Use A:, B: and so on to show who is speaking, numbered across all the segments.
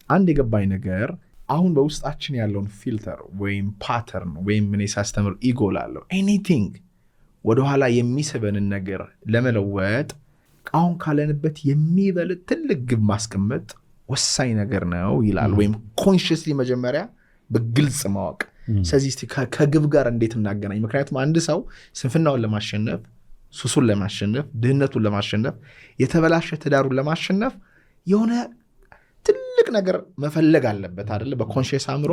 A: አንድ የገባኝ ነገር አሁን በውስጣችን ያለውን ፊልተር ወይም ፓተርን ወይም ምን ሳስተምር ኢጎ ላለው ኤኒቲንግ ወደኋላ የሚስበንን ነገር ለመለወጥ አሁን ካለንበት የሚበልጥ ትልቅ ግብ ማስቀመጥ ወሳኝ ነገር ነው ይላል። ወይም ኮንሽስሊ መጀመሪያ በግልጽ ማወቅ። ስለዚህ እስቲ ከግብ ጋር እንዴት እናገናኝ? ምክንያቱም አንድ ሰው ስንፍናውን ለማሸነፍ፣ ሱሱን ለማሸነፍ፣ ድህነቱን ለማሸነፍ፣ የተበላሸ ትዳሩን ለማሸነፍ የሆነ ትልቅ ነገር መፈለግ አለበት አይደለ? በኮንሽስ አእምሮ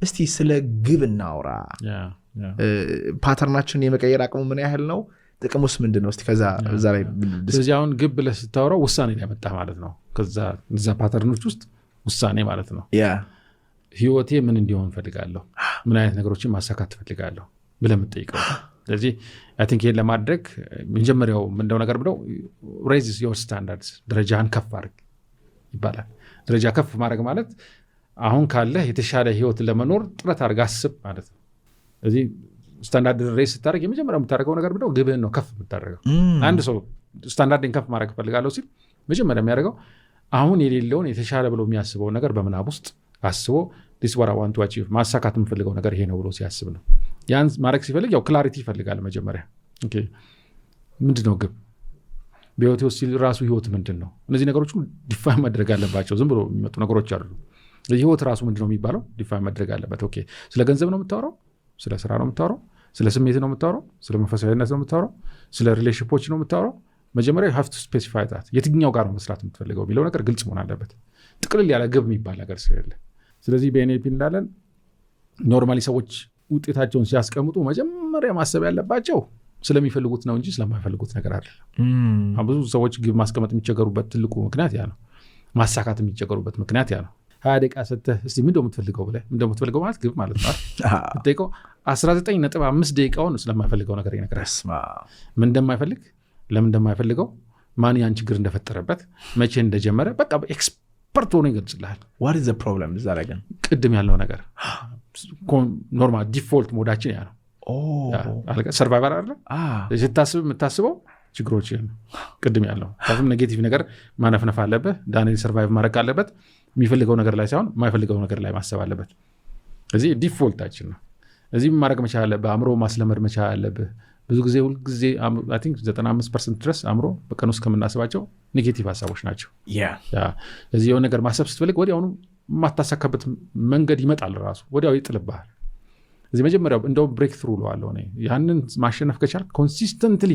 A: እስቲ ስለ ግብ እናውራ። ፓተርናችንን የመቀየር አቅሙ ምን ያህል ነው? ጥቅሙስ ምንድን ነው? እስቲ ከዛ እዛ ላይ
B: ስለዚህ አሁን ግብ ብለህ ስታወራው ውሳኔ ላይ መጣ ማለት ነው። ከዛ ፓተርኖች ውስጥ ውሳኔ ማለት ነው። ህይወቴ ምን እንዲሆን ፈልጋለሁ፣ ምን አይነት ነገሮችን ማሳካት ፈልጋለሁ ብለህ የምትጠይቀው። ስለዚህ አይ ቲንክ ይሄን ለማድረግ መጀመሪያው ምንድነው ነገር ብለው ሬይዝ ዮር ስታንዳርድስ፣ ደረጃህን ከፍ አድርግ ይባላል። ደረጃ ከፍ ማድረግ ማለት አሁን ካለህ የተሻለ ህይወት ለመኖር ጥረት አድርግ አስብ ማለት ነው። ስለዚህ ስታንዳርድ ሬይዝ ስታደርግ የመጀመሪያው የምታደርገው ነገር ብለው ግብህን ነው ከፍ የምታደርገው። አንድ ሰው ስታንዳርድን ከፍ ማድረግ ፈልጋለሁ ሲል መጀመሪያ የሚያደርገው አሁን የሌለውን የተሻለ ብሎ የሚያስበውን ነገር በምናብ ውስጥ አስቦ this what I want to achieve ማሳካት የምፈልገው ነገር ይሄ ነው ብሎ ሲያስብ ነው። ያን ማድረግ ሲፈልግ ያው ክላሪቲ ይፈልጋል መጀመሪያ። ኦኬ ምንድነው ግብ? በህይወት ውስጥ ራሱ ህይወት ምንድነው? እነዚህ ነገሮች ዲፋይን ማድረግ አለባቸው። ዝም ብሎ የሚመጡ ነገሮች አሉ። ህይወት ራሱ ምንድነው የሚባለው ዲፋይን ማድረግ አለበት። ኦኬ ስለ ገንዘብ ነው የምታወራው? ስለ ስራ ነው የምታወራው? ስለ ስሜት ነው የምታወራው? ስለ መንፈሳዊነት ነው የምታወራው? ስለ ሪሌሽንሺፖች ነው የምታወራው? መጀመሪያ you have to specify that የትኛው ጋር ነው መስራት የምትፈልገው የሚለው ነገር ግልጽ መሆን አለበት። ጥቅልል ያለ ግብ የሚባል ነገር ስለሌለ። ስለዚህ በኤንኤልፒ እንዳለን ኖርማሊ ሰዎች ውጤታቸውን ሲያስቀምጡ መጀመሪያ ማሰብ ያለባቸው ስለሚፈልጉት ነው እንጂ ስለማይፈልጉት ነገር አይደለም። ብዙ ሰዎች ግብ ማስቀመጥ የሚቸገሩበት ትልቁ ምክንያት ያ ነው። ማሳካት የሚቸገሩበት ምክንያት ያ ነው። 20 ደቂቃ ሰጥተህ እስቲ ምን እንደምትፈልገው ብለህ ምን እንደምትፈልገው ማለት ግብ ማለት ነው። ብትጠይቀው 19.5 ደቂቃውን ስለማይፈልገው ነገር ይነግራል። ምን እንደማይፈልግ፣ ለምን እንደማይፈልገው፣ ማን ያን ችግር እንደፈጠረበት፣ መቼ እንደጀመረ በቃ ኤክስፐርት ሆኖ ይገልጽልሃል።
A: what is the problem እዛ ላይ ግን
B: ቅድም ያለው ነገር ኖርማል ዲፎልት ሞዳችን ያ ነው። አለቀ። ሰርቫይቨር አይደለ? ስታስብ የምታስበው ችግሮች ቅድም ያለው ታስብ ኔጌቲቭ ነገር ማነፍነፍ አለበት። ዳንኤል ሰርቫይቭ ማድረግ አለበት። የሚፈልገው ነገር ላይ ሳይሆን የማይፈልገው ነገር ላይ ማሰብ አለበት። እዚህ ዲፎልታችን ነው። እዚህ ማድረግ መቻል አለብህ። አእምሮ ማስለመድ መቻል አለብህ። ብዙ ጊዜ ሁሉ ጊዜ አይ ቲንክ 95% ድረስ አእምሮ በቀን ውስጥ ከምናስባቸው ኔጌቲቭ ሀሳቦች ናቸው። እዚህ የሆነ ነገር ማሰብ ስትፈልግ ወዲያውኑ የማታሳካበት መንገድ ይመጣል። ራሱ ወዲያው ይጥልብሃል። እዚህ መጀመሪያው እንደውም ብሬክ ትሩ ለዋለሁ እኔ ያንን ማሸነፍ ከቻልክ ኮንሲስተንትሊ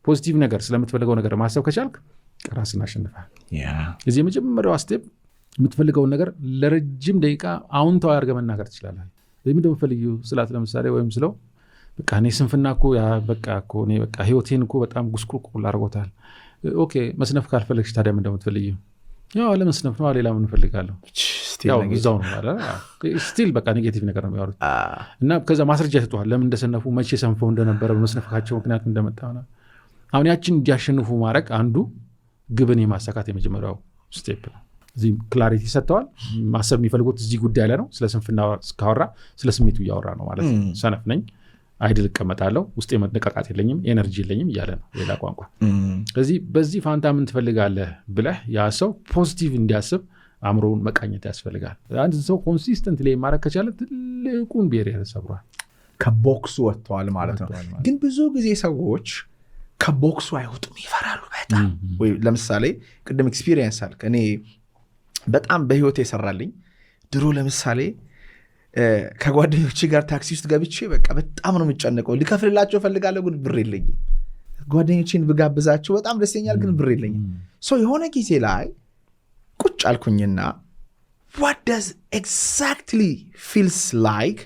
B: ፖዚቲቭ ነገር ስለምትፈልገው ነገር ማሰብ ከቻልክ ራስን አሸንፈሃል። እዚህ የመጀመሪያው ስቴፕ የምትፈልገውን ነገር ለረጅም ደቂቃ አዎንታዊ አድርገህ መናገር ትችላለህ። ለምን እንደምትፈልጊው ስላት ለምሳሌ ወይም ስለው በቃ እኔ ስንፍና እኮ በቃ እኮ እኔ በቃ ህይወቴን እኮ በጣም ጉስቁልቁል አድርጎታል። ኦኬ መስነፍ ካልፈለግሽ ታዲያ ምን እንደምትፈልጊው? ያው ለመስነፍ ነው ሌላ ምን እፈልጋለሁ? ያው እዛው ነው ማለት ስቲል በቃ ኔጌቲቭ ነገር ነው የሚያወሩት። እና ከዛ ማስረጃ ይሰጡሃል ለምን እንደሰነፉ፣ መቼ ሰንፈው እንደነበረ፣ በመስነፋቸው ምክንያት እንደመጣ ነው። አሁን ያችን እንዲያሸንፉ ማድረግ አንዱ ግብን የማሳካት የመጀመሪያው ስቴፕ ነው። እዚህ ክላሪቲ ሰጥተዋል። ማሰብ የሚፈልጉት እዚህ ጉዳይ ላይ ነው። ስለ ስንፍና ካወራ ስለ ስሜቱ እያወራ ነው ማለት ነው። ሰነፍ ነኝ፣ አይድል እቀመጣለሁ፣ ውስጤ መነቃቃት የለኝም፣ ኤነርጂ የለኝም እያለ ነው ሌላ ቋንቋ። ስለዚህ በዚህ ፋንታ ምን ትፈልጋለህ ብለህ ያ ሰው ፖዚቲቭ እንዲያስብ አእምሮውን መቃኘት ያስፈልጋል። አንድ ሰው ኮንሲስተንት ላይ ማድረግ ከቻለ ትልቁን ቤሪየር ሰብሯል፣
A: ከቦክሱ ወጥተዋል ማለት ነው። ግን ብዙ ጊዜ ሰዎች ከቦክሱ አይወጡም፣ ይፈራሉ በጣም። ወይ ለምሳሌ ቅድም ኤክስፒሪየንስ አልክ። እኔ በጣም በህይወት የሰራልኝ ድሮ ለምሳሌ ከጓደኞቼ ጋር ታክሲ ውስጥ ገብቼ በቃ በጣም ነው የምጨነቀው። ልከፍልላቸው ፈልጋለሁ ግን ብር የለኝም። ጓደኞቼን ብጋብዛቸው በጣም ደስ ይለኛል ግን ብር የለኝም። ሶ የሆነ ጊዜ ላይ ቁጭ አልኩኝና what does exactly feels like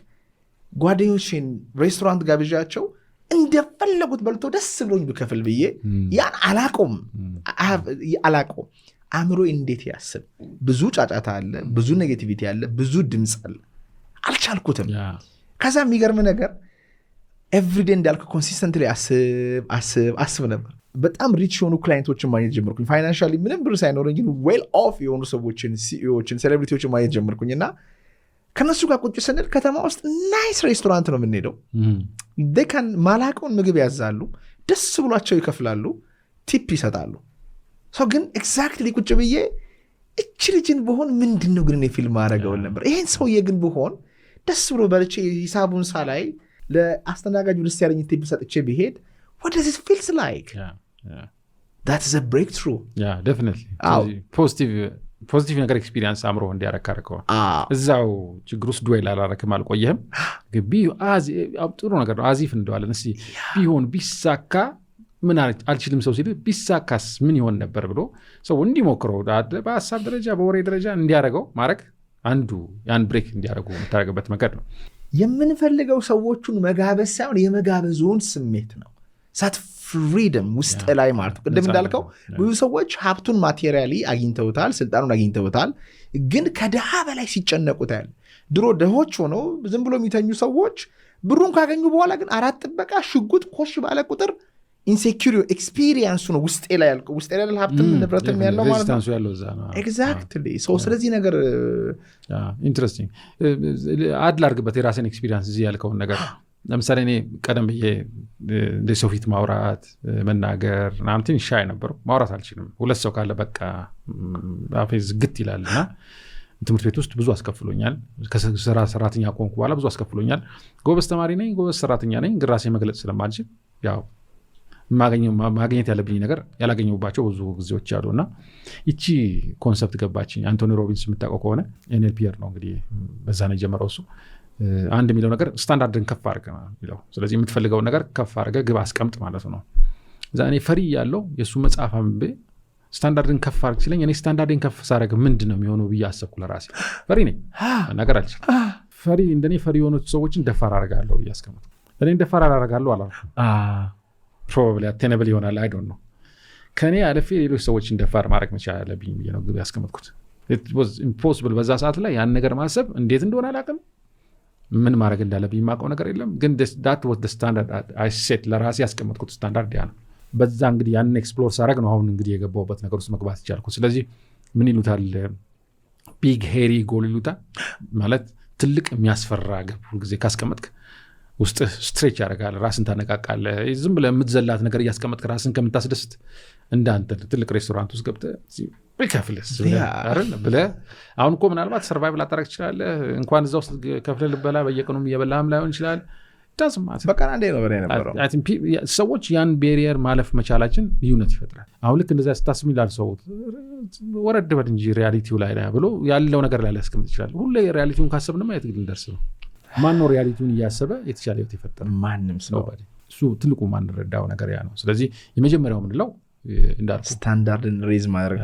A: ጓደኞቼን ሬስቶራንት ጋብዣቸው እንደፈለጉት በልቶ ደስ ብሎኝ ብከፍል ብዬ ያን አላቆም አእምሮ እንዴት ያስብ? ብዙ ጫጫታ አለ፣ ብዙ ኔጌቲቪቲ አለ፣ ብዙ ድምፅ አለ። አልቻልኩትም። ከዛ የሚገርም ነገር ኤቭሪዴ እንዳልኩ ኮንሲስተንትሊ አስብ ነበር። በጣም ሪች የሆኑ ክላይንቶችን ማግኘት ጀመርኩኝ። ፋይናንሻሊ ምንም ብር ሳይኖረኝ ግን ዌል ኦፍ የሆኑ ሰዎችን፣ ሲኢኦችን፣ ሴሌብሪቲዎችን ማግኘት ጀመርኩኝ እና ከነሱ ጋር ቁጭ ስንል ከተማ ውስጥ ናይስ ሬስቶራንት ነው የምንሄደው። ደካን ማላቀውን ምግብ ያዛሉ፣ ደስ ብሏቸው ይከፍላሉ፣ ቲፕ ይሰጣሉ። ሰው ግን ኤግዛክትሊ ቁጭ ብዬ እች ልጅን በሆን ምንድን ነው ግን ፊልም አደረገውን ነበር። ይሄን ሰውዬ ግን በሆን ደስ ብሎ በልቼ ሂሳቡን ሳላይ ለአስተናጋጁ ደስ ያለኝ ቲፕ ሰጥቼ ቢሄድ what does it feels like? That's a breakthrough.
B: Definitely. ፖዚቲቭ ነገር ኤክስፒሪየንስ አምሮ እንዲያረካርከው እዛው ችግር ውስጥ ዱዌል አላረክም አልቆየህም። ጥሩ ነገር ነው። አዚፍ እንደዋለን እስቲ ቢሆን ቢሳካ ምን አልችልም ሰው ሲል ቢሳካስ ምን ይሆን ነበር ብሎ ሰው እንዲሞክረው በሀሳብ ደረጃ በወሬ ደረጃ እንዲያደርገው ማድረግ አንዱ ያን ብሬክ እንዲያደርጉ የምታደርግበት መንገድ ነው።
A: የምንፈልገው ሰዎቹን መጋበዝ ሳይሆን የመጋበዙን ስሜት ነው። ሳት ፍሪደም ውስጥ ላይ ማለት ነው። ቅድም እንዳልከው ብዙ ሰዎች ሀብቱን ማቴሪያሊ አግኝተውታል፣ ስልጣኑን አግኝተውታል፣ ግን ከድሃ በላይ ሲጨነቁት ያለ ድሮ ድሆች ሆነው ዝም ብሎ የሚተኙ ሰዎች ብሩን ካገኙ በኋላ ግን 4 ጥበቃ ሽጉጥ ኮሽ ባለ ቁጥር ኢንሴኪዩር ኤክስፒሪየንሱ ነው ውስጥ ላይ ያልከው ውስጥ ላይ ሀብትም ንብረትም ያለው ማለት ነው። ኤግዛክትሊ ስለዚህ ነገር
B: ኢንትረስቲንግ አድል አድርግበት የራስን ኤክስፒሪየንስ እዚህ ያልከውን ነገር። ለምሳሌ እኔ ቀደም ብዬ እንደ ሰው ፊት ማውራት መናገር ምናምን ሻይ ነበሩ። ማውራት አልችልም። 2 ሰው ካለ በቃ አፌ ዝግት ይላልና ትምህርት ቤት ውስጥ ብዙ አስከፍሎኛል። ከስራ ሰራተኛ ኮንኩ በኋላ ብዙ አስከፍሎኛል። ጎበዝ ተማሪ ነኝ፣ ጎበዝ ሰራተኛ ነኝ፣ ግን ራሴ መግለጽ ስለማልችል ያው ማግኘት ያለብኝ ነገር ያላገኘሁባቸው ብዙ ጊዜዎች አሉና ይቺ ኮንሰፕት ገባችኝ። አንቶኒ ሮቢንስ የምታውቀው ከሆነ ኤንኤልፒር ነው እንግዲህ በዛ ነው የጀመረው እሱ። አንድ የሚለው ነገር ስታንዳርድን ከፍ አድርገህ ነው። ስለዚህ የምትፈልገውን ነገር ከፍ አድርገህ ግብ አስቀምጥ ማለት ነው። እዛ እኔ ፈሪ ያለው የእሱ መጽሐፍ አንብቤ ስታንዳርድን ከፍ አድርግ ሲለኝ እኔ ስታንዳርድን ከፍ ሳደርግ ምንድን ነው የሚሆነው ብዬ አሰብኩ ለራሴ። ፈሪ ነኝ ነገር አልችልም። እንደኔ ፈሪ የሆኑት ሰዎችን ደፋር አደርጋለሁ ብዬ አስቀምጥ። እኔን ደፋር አደርጋለሁ አላልኩም። ፕሮባብሊ አቴነብል ይሆናል አይ ዶንት ኖ። ከኔ አለፌ ሌሎች ሰዎችን ደፋር ማድረግ መቻል አለብኝ ብዬ ነው ግብ ያስቀመጥኩት። ኢት ዋዝ ኢምፖሲብል በዛ ሰዓት ላይ ያን ነገር ማሰብ እንዴት እንደሆነ አላውቅም። ምን ማድረግ እንዳለብኝ የማውቀው ነገር የለም። ግን that was the standard I set ለራሴ ያስቀመጥኩት ስታንዳርድ ያ ነው። በዛ እንግዲህ ያንን ኤክስፕሎር ሳደርግ ነው አሁን እንግዲህ የገባሁበት ነገር ውስጥ መግባት ይቻልኩት። ስለዚህ ምን ይሉታል ቢግ ሄሪ ጎል ይሉታል ማለት ትልቅ የሚያስፈራ ግብ ሁልጊዜ ካስቀመጥክ ውስጥ ስትሬች ያደርጋል፣ ራስን ታነቃቃለህ። ዝም ብለህ የምትዘላት ነገር እያስቀመጥክ ራስን ከምታስደስት እንዳንተ ትልቅ ሬስቶራንት ውስጥ ገብተህ ብከፍልስ ብለህ አሁን እኮ ምናልባት ሰርቫይቭ ላታረግ ትችላለህ። እንኳን እዛ ውስጥ ከፍለህ ልበላ በየቀኑም እየበላህም ላይሆን ይችላል።
A: በቀን አንዴ ነው የነበረው።
B: ሰዎች ያን ቤሪየር ማለፍ መቻላችን ልዩነት ይፈጥራል። አሁን ልክ እንደዚያ ስታስብ ይላል ሰው ወረድ በል እንጂ ሪያሊቲው ላይ ብሎ ያለው ነገር ላይ ሊያስቀምጥ ይችላል። ሁሌ ሪያሊቲውን ካሰብንማ የት ግን ደርስ ነው። ማን ነው ሪያሊቲውን እያሰበ የተሻለ ህይወት የፈጠረ?
A: ማንም ሰው።
B: እሱ ትልቁ ማንረዳው ነገር ያ ነው። ስለዚህ የመጀመሪያው ምንለው እንዳልኩ
A: ስታንዳርድን ሬዝ ማድረግ